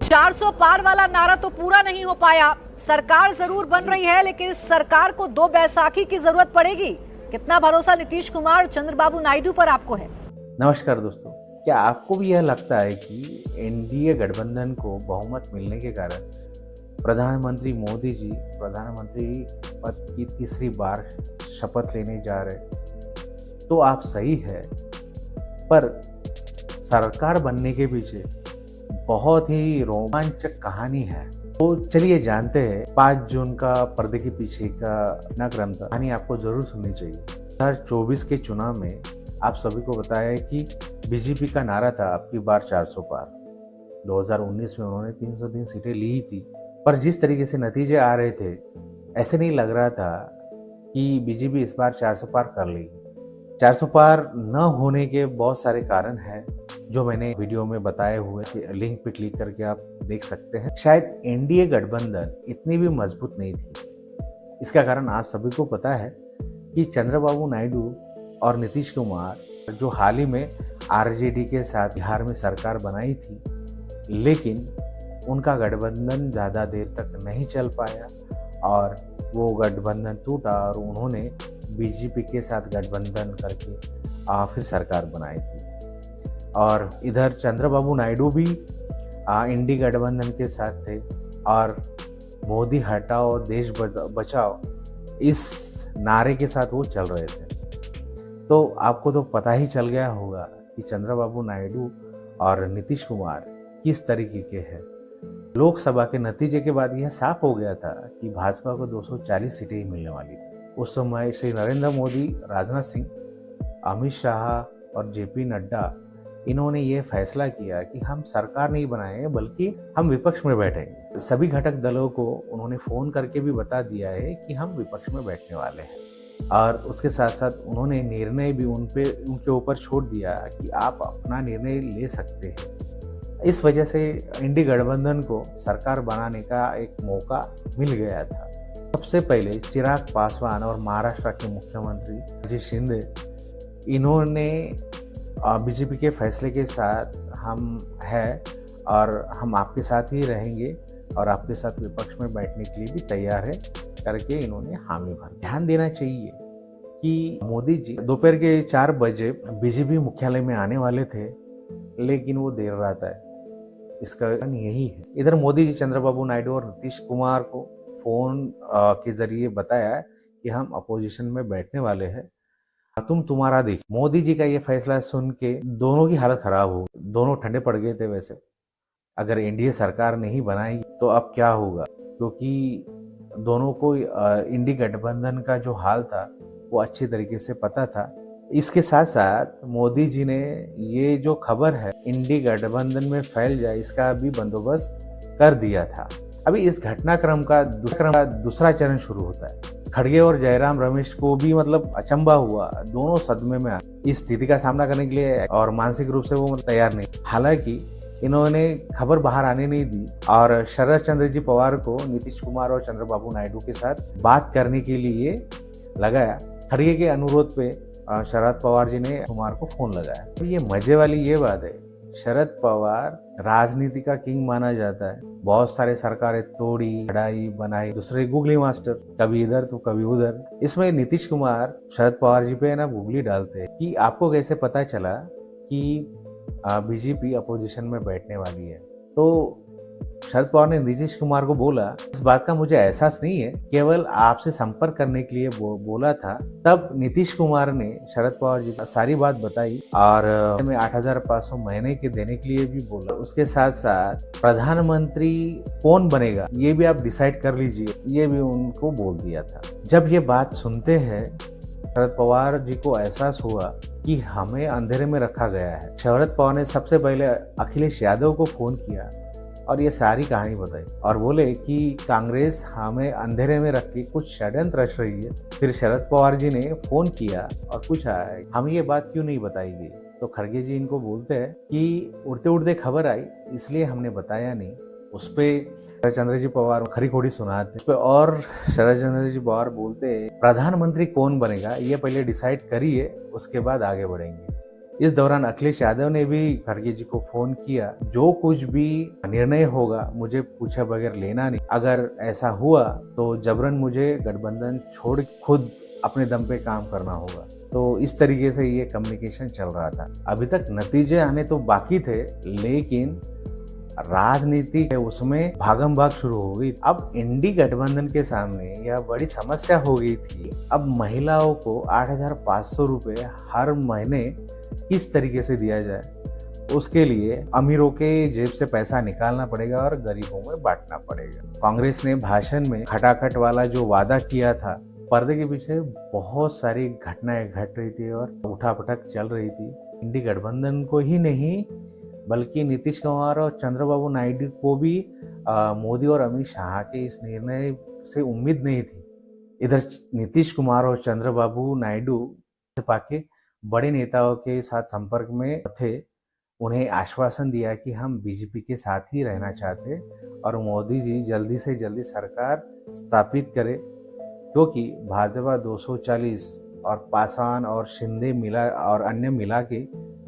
400 पार वाला नारा तो पूरा नहीं हो पाया। सरकार जरूर बन रही है, लेकिन इस सरकार को 2 बैसाखी की जरूरत पड़ेगी। कितना भरोसा नीतीश कुमार और चंद्रबाबू नायडू पर आपको है? नमस्कार दोस्तों, क्या आपको भी यह लगता है कि एनडीए गठबंधन को बहुमत मिलने के कारण प्रधानमंत्री मोदी जी प्रधानमंत्री पद की तीसरी बार शपथ लेने जा रहे? तो आप सही है, पर सरकार बनने के पीछे बहुत ही रोमांचक कहानी है। तो चलिए जानते हैं 5 जून का पर्दे के पीछे का घटनाक्रम था। कहानी आपको जरूर सुननी चाहिए। 2024 के चुनाव में आप सभी को बताया कि बीजेपी का नारा था अब की बार 400 पार। 2019 में उन्होंने 303 सीटें ली थी, पर जिस तरीके से नतीजे आ रहे थे, ऐसे नहीं लग रहा था कि बीजेपी इस बार 400 पार कर लेगी। 400 पार न होने के बहुत सारे कारण हैं, जो मैंने वीडियो में बताए हुए कि लिंक पे क्लिक करके आप देख सकते हैं। शायद एनडीए गठबंधन इतनी भी मजबूत नहीं थी। इसका कारण आप सभी को पता है कि चंद्रबाबू नायडू और नीतीश कुमार जो हाल ही में आरजेडी के साथ बिहार में सरकार बनाई थी, लेकिन उनका गठबंधन ज़्यादा देर तक नहीं चल पाया और वो गठबंधन टूटा और उन्होंने बीजेपी के साथ गठबंधन करके फिर सरकार बनाई थी। और इधर चंद्रबाबू नायडू भी इंडी गठबंधन के साथ थे और मोदी हटाओ देश बचाओ इस नारे के साथ वो चल रहे थे। तो आपको तो पता ही चल गया होगा कि चंद्रबाबू नायडू और नीतीश कुमार किस तरीके के हैं। लोकसभा के नतीजे के बाद यह साफ हो गया था कि भाजपा को 240 सीटें ही मिलने वाली थी। उस समय श्री नरेंद्र मोदी, राजनाथ सिंह, अमित शाह और जेपी नड्डा, इन्होंने ये फैसला किया कि हम सरकार नहीं बनाएंगे बल्कि हम विपक्ष में बैठेंगे। सभी घटक दलों को उन्होंने फ़ोन करके भी बता दिया है कि हम विपक्ष में बैठने वाले हैं, और उसके साथ साथ उन्होंने निर्णय भी उनके ऊपर छोड़ दिया कि आप अपना निर्णय ले सकते हैं। इस वजह से इंडी गठबंधन को सरकार बनाने का एक मौका मिल गया था। सबसे पहले चिराग पासवान और महाराष्ट्र के मुख्यमंत्री अजय शिंदे, इन्होंने बीजेपी के फैसले के साथ हम हैं और हम आपके साथ ही रहेंगे और आपके साथ विपक्ष में बैठने के लिए भी तैयार है करके इन्होंने हामी भर। ध्यान देना चाहिए कि मोदी जी दोपहर के 4 बजे बीजेपी मुख्यालय में आने वाले थे, लेकिन वो देर रात आए। इसका कारण यही है। इधर मोदी जी चंद्रबाबू नायडू और नीतीश कुमार को फोन के जरिए बताया कि हम अपोजिशन में बैठने वाले हैं, तुम्हारा देख। मोदी जी का ये फैसला सुन के दोनों की हालत खराब हो, दोनों ठंडे पड़ गए थे। वैसे अगर एनडीए सरकार नहीं बनाएगी तो अब क्या होगा, क्योंकि दोनों को इंडी गठबंधन का जो हाल था वो अच्छी तरीके से पता था। इसके साथ साथ मोदी जी ने ये जो खबर है इंडी गठबंधन में फैल जाए, इसका भी बंदोबस्त कर दिया था। अभी इस घटनाक्रम का दूसरा चरण शुरू होता है। खड़गे और जयराम रमेश को भी अचंभा हुआ, दोनों सदमे में आ इस स्थिति का सामना करने के लिए और मानसिक रूप से वो तैयार नहीं। हालांकि इन्होंने खबर बाहर आने नहीं दी और शरद चंद्र जी पवार को नीतीश कुमार और चंद्रबाबू नायडू के साथ बात करने के लिए लगाया। खड़गे के अनुरोध पे शरद पवार जी ने कुमार को फोन लगाया। तो ये मजे वाली ये बात है, शरद पवार राजनीति का किंग माना जाता है। बहुत सारे सरकारें तोड़ी, लड़ाई बनाई, दूसरे गूगली मास्टर, कभी इधर तो कभी उधर। इसमें नीतीश कुमार शरद पवार जी पे गूगली डालते हैं कि आपको कैसे पता चला कि बीजेपी अपोजिशन में बैठने वाली है। तो शरद पवार ने नीतीश कुमार को बोला, इस बात का मुझे एहसास नहीं है, केवल आपसे संपर्क करने के लिए बोला था। तब नीतीश कुमार ने शरद पवार जी को सारी बात बताई और में 8,500 महीने के देने के लिए भी बोला। उसके साथ साथ प्रधानमंत्री कौन बनेगा ये भी आप डिसाइड कर लीजिए, ये भी उनको बोल दिया था। जब ये बात सुनते हैं शरद पवार जी को एहसास हुआ कि हमें अंधेरे में रखा गया है। शरद पवार ने सबसे पहले अखिलेश यादव को फोन किया और ये सारी कहानी बताई और बोले कि कांग्रेस हमें अंधेरे में रख के कुछ षड्यंत्र रच रही है। फिर शरद पवार जी ने फोन किया और पूछा हमें ये बात क्यों नहीं बताई गई। तो खड़गे जी इनको बोलते हैं कि उड़ते उड़ते खबर आई इसलिए हमने बताया नहीं। उस पर शरद चंद्र जी पवार खरी खोड़ी सुनाते और शरद चंद्र जी पवार बोलते प्रधानमंत्री कौन बनेगा ये पहले डिसाइड करिए, उसके बाद आगे बढ़ेंगे। इस दौरान अखिलेश यादव ने भी खड़गे जी को फोन किया, जो कुछ भी निर्णय होगा मुझे पूछे बगैर लेना नहीं, अगर ऐसा हुआ तो जबरन मुझे गठबंधन छोड़ खुद अपने दम पे काम करना होगा। तो इस तरीके से ये कम्युनिकेशन चल रहा था। अभी तक नतीजे आने तो बाकी थे, लेकिन राजनीति है उसमें भागम भाग शुरू हो गई। अब इंडी गठबंधन के सामने यह बड़ी समस्या हो गई थी। अब महिलाओं को 8,500 रुपये हर महीने किस तरीके से दिया जाए, उसके लिए अमीरों के जेब से पैसा निकालना पड़ेगा और गरीबों में बांटना पड़ेगा। कांग्रेस ने भाषण में खटाखट वाला जो वादा किया था, पर्दे के पीछे बहुत सारी घटनाएं घट रही थी और उठापटक चल रही थी। इंडी गठबंधन को ही नहीं बल्कि नीतीश कुमार और चंद्रबाबू नायडू को भी मोदी और अमित शाह के इस निर्णय से उम्मीद नहीं थी। इधर नीतीश कुमार और चंद्रबाबू नायडू पाके बड़े नेताओं के साथ संपर्क में थे, उन्हें आश्वासन दिया कि हम बीजेपी के साथ ही रहना चाहते और मोदी जी जल्दी से जल्दी सरकार स्थापित करे, क्योंकि भाजपा 240 और पासवान और शिंदे मिला और अन्य मिला के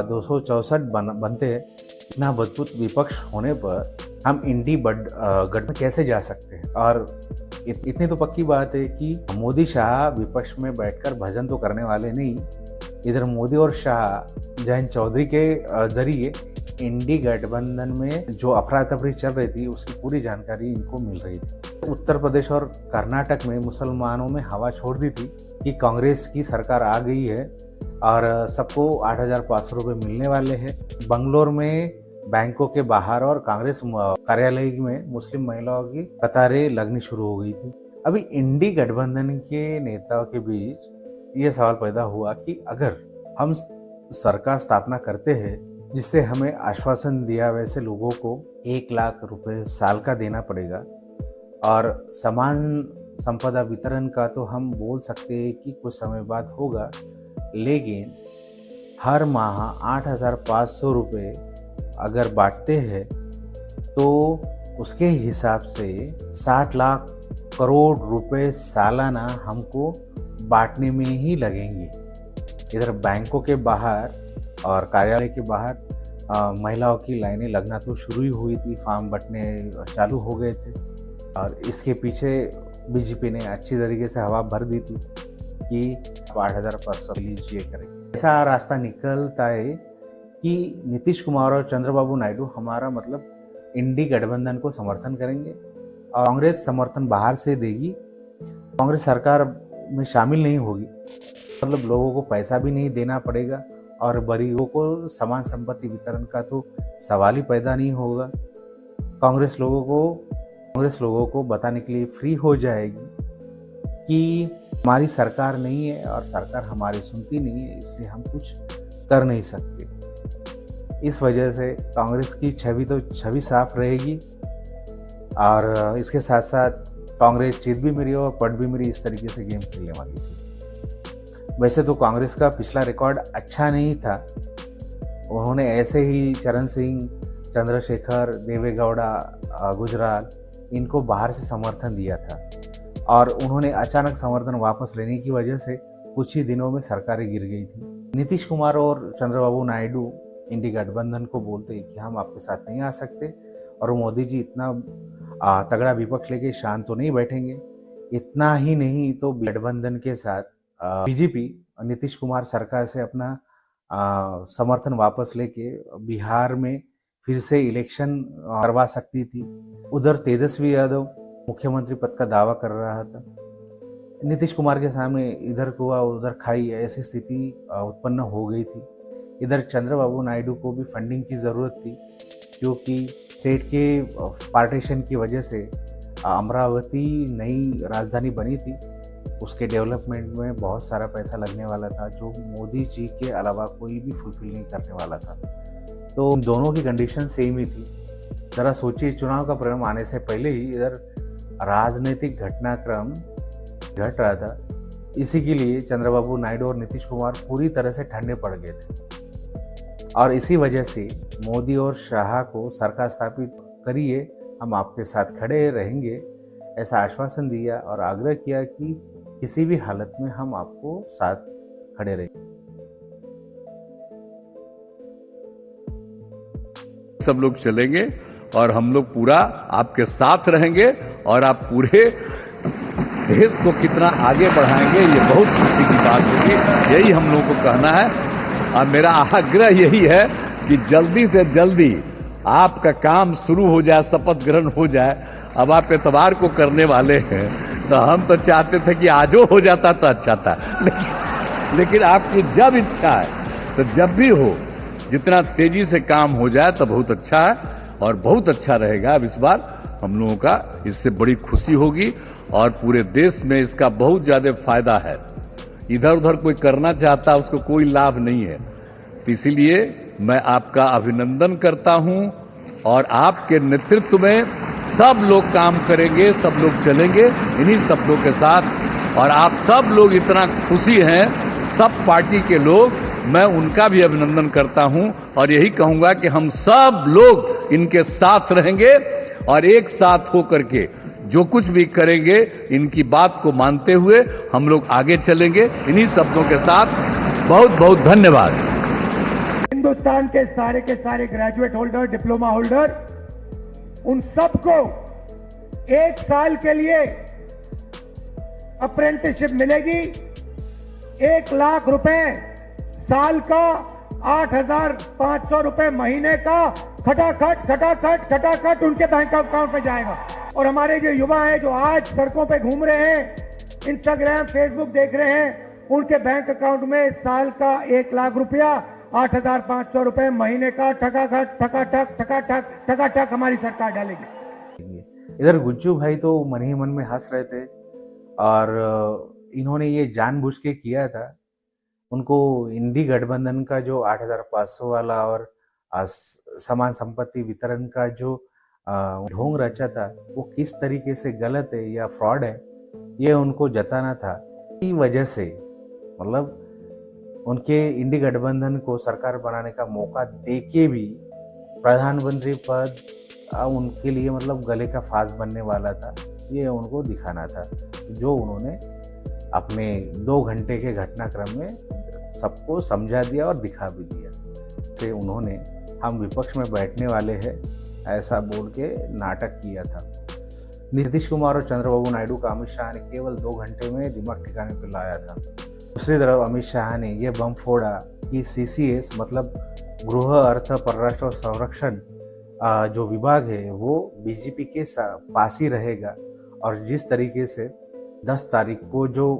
264 बनते हैं। इतना मजबूत विपक्ष होने पर हम इंडी गठ में कैसे जा सकते हैं। और इतनी तो पक्की बात है कि मोदी शाह विपक्ष में बैठकर भजन तो करने वाले नहीं। इधर मोदी और शाह जयंत चौधरी के जरिए इंडी गठबंधन में जो अफरा तफरी चल रही थी उसकी पूरी जानकारी इनको मिल रही थी। उत्तर प्रदेश और कर्नाटक में मुसलमानों में हवा छोड़ दी थी कि कांग्रेस की सरकार आ गई है और सबको 8,500 रुपये मिलने वाले हैं। बंगलोर में बैंकों के बाहर और कांग्रेस कार्यालय में मुस्लिम महिलाओं की कतारें लगनी शुरू हो गई थी। अभी इंडी गठबंधन के नेताओं के बीच ये सवाल पैदा हुआ कि अगर हम सरकार स्थापना करते हैं जिससे हमें आश्वासन दिया वैसे लोगों को 1 लाख रुपए साल का देना पड़ेगा और समान संपदा वितरण का तो हम बोल सकते हैं कि कुछ समय बाद होगा, लेकिन हर माह 8,500 रुपये अगर बांटते हैं तो उसके हिसाब से 60 लाख करोड़ रुपए सालाना हमको बांटने में ही लगेंगे। इधर बैंकों के बाहर और कार्यालय के बाहर महिलाओं की लाइनें लगना तो शुरू ही हुई थी, फॉर्म बंटने चालू हो गए थे और इसके पीछे बीजेपी ने अच्छी तरीके से हवा भर दी थी कि 8,500 लीजिए करें। ऐसा रास्ता निकलता है कि नीतीश कुमार और चंद्रबाबू नायडू हमारा मतलब इंडी गठबंधन को समर्थन करेंगे और कांग्रेस समर्थन बाहर से देगी। कांग्रेस सरकार में शामिल नहीं होगी, मतलब लोगों को पैसा भी नहीं देना पड़ेगा और गरीबों को समान संपत्ति वितरण का तो सवाल ही पैदा नहीं होगा। कांग्रेस लोगों को बताने के लिए फ्री हो जाएगी कि हमारी सरकार नहीं है और सरकार हमारी सुनती नहीं है, इसलिए हम कुछ कर नहीं सकते। इस वजह से कांग्रेस की छवि साफ रहेगी और इसके साथ साथ कांग्रेस जीत भी मेरी और पट भी मेरी, इस तरीके से गेम खेलने वाली थी। वैसे तो कांग्रेस का पिछला रिकॉर्ड अच्छा नहीं था, उन्होंने ऐसे ही चरण सिंह, चंद्रशेखर, देवेगौड़ा, गुजराल इनको बाहर से समर्थन दिया था और उन्होंने अचानक समर्थन वापस लेने की वजह से कुछ ही दिनों में सरकारें गिर गई थी। नीतीश कुमार और चंद्रबाबू नायडू इंडी गठबंधन को बोलते कि हम आपके साथ नहीं आ सकते और मोदी जी इतना तगड़ा विपक्ष लेके शांत तो नहीं बैठेंगे। इतना ही नहीं तो गठबंधन के साथ बीजेपी नीतीश कुमार सरकार से अपना समर्थन वापस लेके बिहार में फिर से इलेक्शन करवा सकती थी। उधर तेजस्वी यादव मुख्यमंत्री पद का दावा कर रहा था। नीतीश कुमार के सामने इधर कुआ उधर खाई ऐसी स्थिति उत्पन्न हो गई थी। इधर चंद्रबाबू नायडू को भी फंडिंग की ज़रूरत थी, क्योंकि स्टेट के पार्टीशन की वजह से अमरावती नई राजधानी बनी थी, उसके डेवलपमेंट में बहुत सारा पैसा लगने वाला था जो मोदी जी के अलावा कोई भी फुलफिल नहीं करने वाला था। तो दोनों की कंडीशन सेम ही थी। ज़रा सोचिए, चुनाव का परिणाम आने से पहले ही इधर राजनीतिक घटनाक्रम घट रहा था। इसी के लिए चंद्रबाबू नायडू और नीतीश कुमार पूरी तरह से ठंडे पड़ गए थे और इसी वजह से मोदी और शाह को सरकार स्थापित करिए, हम आपके साथ खड़े रहेंगे ऐसा आश्वासन दिया और आग्रह किया कि किसी भी हालत में हम आपको साथ खड़े रहेंगे। सब लोग चलेंगे और हम लोग पूरा आपके साथ रहेंगे और आप पूरे देश को कितना आगे बढ़ाएंगे ये बहुत खुशी की बात होगी। यही हम लोगों को कहना है और मेरा आग्रह यही है कि जल्दी से जल्दी आपका काम शुरू हो जाए, शपथ ग्रहण हो जाए। अब आप एतवार को करने वाले हैं तो हम तो चाहते थे कि आजो हो जाता तो अच्छा था, लेकिन आपकी जब इच्छा है तो जब भी हो, जितना तेजी से काम हो जाए तो बहुत अच्छा है और बहुत अच्छा रहेगा। अब इस बार हम लोगों का इससे बड़ी खुशी होगी और पूरे देश में इसका बहुत ज्यादा फायदा है। इधर उधर कोई करना चाहता उसको कोई लाभ नहीं है, तो इसीलिए मैं आपका अभिनंदन करता हूं और आपके नेतृत्व में सब लोग काम करेंगे, सब लोग चलेंगे इन्हीं शब्दों के साथ। और आप सब लोग इतना खुशी हैं, सब पार्टी के लोग, मैं उनका भी अभिनंदन करता हूं और यही कहूंगा कि हम सब लोग इनके साथ रहेंगे और एक साथ होकर के जो कुछ भी करेंगे इनकी बात को मानते हुए हम लोग आगे चलेंगे। इन्हीं शब्दों के साथ बहुत बहुत धन्यवाद। हिंदुस्तान के सारे ग्रेजुएट होल्डर, डिप्लोमा होल्डर, उन सबको 1 साल के लिए अप्रेंटिसशिप मिलेगी। 1 लाख रुपए साल का, 8,500 रुपए महीने का खटाखट उनके बैंक अकाउंट में जाएगा। और हमारे जो युवा हैं जो आज सड़कों पे घूम रहे हैं, इंस्टाग्राम, फेसबुक देख रहे हैं, उनके बैंक अकाउंट में साल का 1 लाख रुपया, 8,500 रुपए महीने का ठकाठक हमारी सरकार डालेगी। इधर गुज्जू भाई तो मन ही मन में हंस रहे थे और इन्होंने ये जानबूझ के किया था। उनको इंडी गठबंधन का जो 8,500 वाला और समान संपत्ति वितरण का जो ढोंग रचा था वो किस तरीके से गलत है या फ्रॉड है, ये उनको जताना था। इसी वजह से मतलब उनके इंडी गठबंधन को सरकार बनाने का मौका देके भी प्रधानमंत्री पद उनके लिए मतलब गले का फांस बनने वाला था, ये उनको दिखाना था, जो उन्होंने अपने 2 घंटे के घटनाक्रम में सबको समझा दिया और दिखा भी दिया। से उन्होंने हम विपक्ष में बैठने वाले हैं ऐसा बोल के नाटक किया था। नीतीश कुमार और चंद्रबाबू नायडू का अमित शाह ने केवल 2 घंटे में दिमाग ठिकाने पर लाया था। दूसरी तरफ अमित शाह ने यह बम फोड़ा कि CCS मतलब गृह, अर्थ, परराष्ट्र और संरक्षण जो विभाग है वो बीजेपी के पास ही रहेगा। और जिस तरीके से 10 तारीख को जो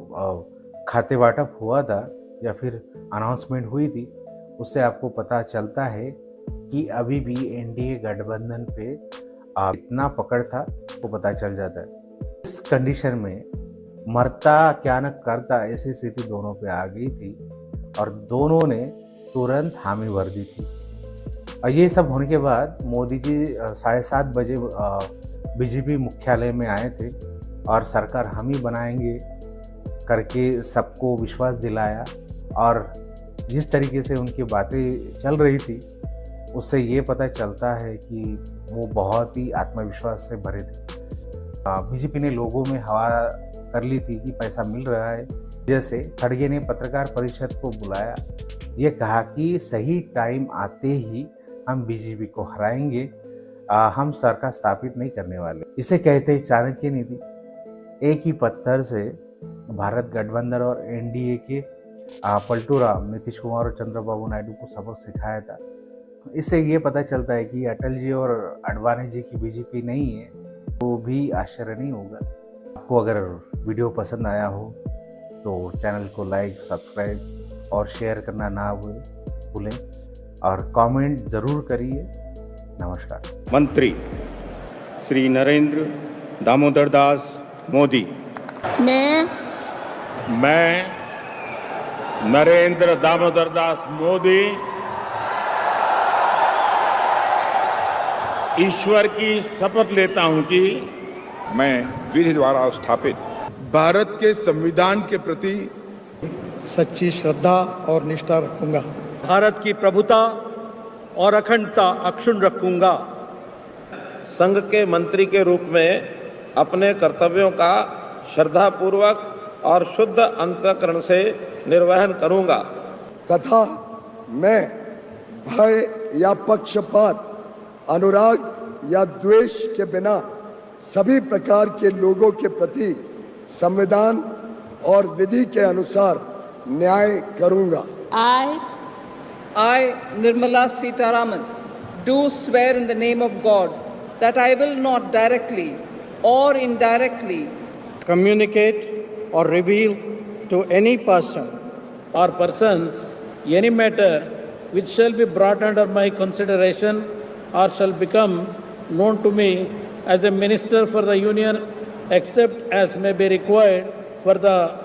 खाते वाटप हुआ था या फिर अनाउंसमेंट हुई थी, उससे आपको पता चलता है कि अभी भी NDA गठबंधन पे इतना पकड़ था वो पता चल जाता है। इस कंडीशन में मरता क्या न करता ऐसी स्थिति दोनों पे आ गई थी और दोनों ने तुरंत हामी भर दी थी। और ये सब होने के बाद मोदी जी 7:30 बजे बीजेपी मुख्यालय में आए थे और सरकार हम ही बनाएंगे करके सबको विश्वास दिलाया। और जिस तरीके से उनकी बातें चल रही थी उससे ये पता चलता है कि वो बहुत ही आत्मविश्वास से भरे थे। बीजेपी ने लोगों में हवा कर ली थी कि पैसा मिल रहा है। जैसे खड़गे ने पत्रकार परिषद को बुलाया, ये कहा कि सही टाइम आते ही हम बीजेपी को हराएंगे, हम सरकार स्थापित नहीं करने वाले। इसे कहते हैं चाणक्य नीति। एक ही पत्थर से भारत गठबंधन और NDA के पलटू राम नीतीश कुमार और चंद्रबाबू नायडू को सबक सिखाया था। इससे ये पता चलता है कि अटल जी और अडवाणी जी की बीजेपी नहीं है, तो भी आश्चर्य नहीं होगा। आपको अगर वीडियो पसंद आया हो तो चैनल को लाइक, सब्सक्राइब और शेयर करना ना भूलें और कमेंट ज़रूर करिए। नमस्कार। मंत्री श्री नरेंद्र दामोदर दास मोदी। मैं नरेंद्र दामोदर दास मोदी ईश्वर की शपथ लेता हूं कि मैं विधि द्वारा स्थापित भारत के संविधान के प्रति सच्ची श्रद्धा और निष्ठा रखूंगा। भारत की प्रभुता और अखंडता अक्षुण्ण रखूंगा। संघ के मंत्री के रूप में अपने कर्तव्यों का श्रद्धापूर्वक और शुद्ध अंतःकरण से निर्वहन करूंगा तथा मैं भय या पक्षपात अनुराग या द्वेष के बिना सभी प्रकार के लोगों के प्रति संविधान और विधि के अनुसार न्याय करूंगा। I, Nirmala Sitharaman, do swear in the name of God that I will not directly or indirectly communicate or reveal to any person or persons any matter which shall be brought under my consideration or shall become known to me as a minister for the Union, except as may be required for the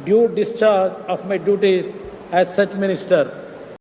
due discharge of my duties as such minister.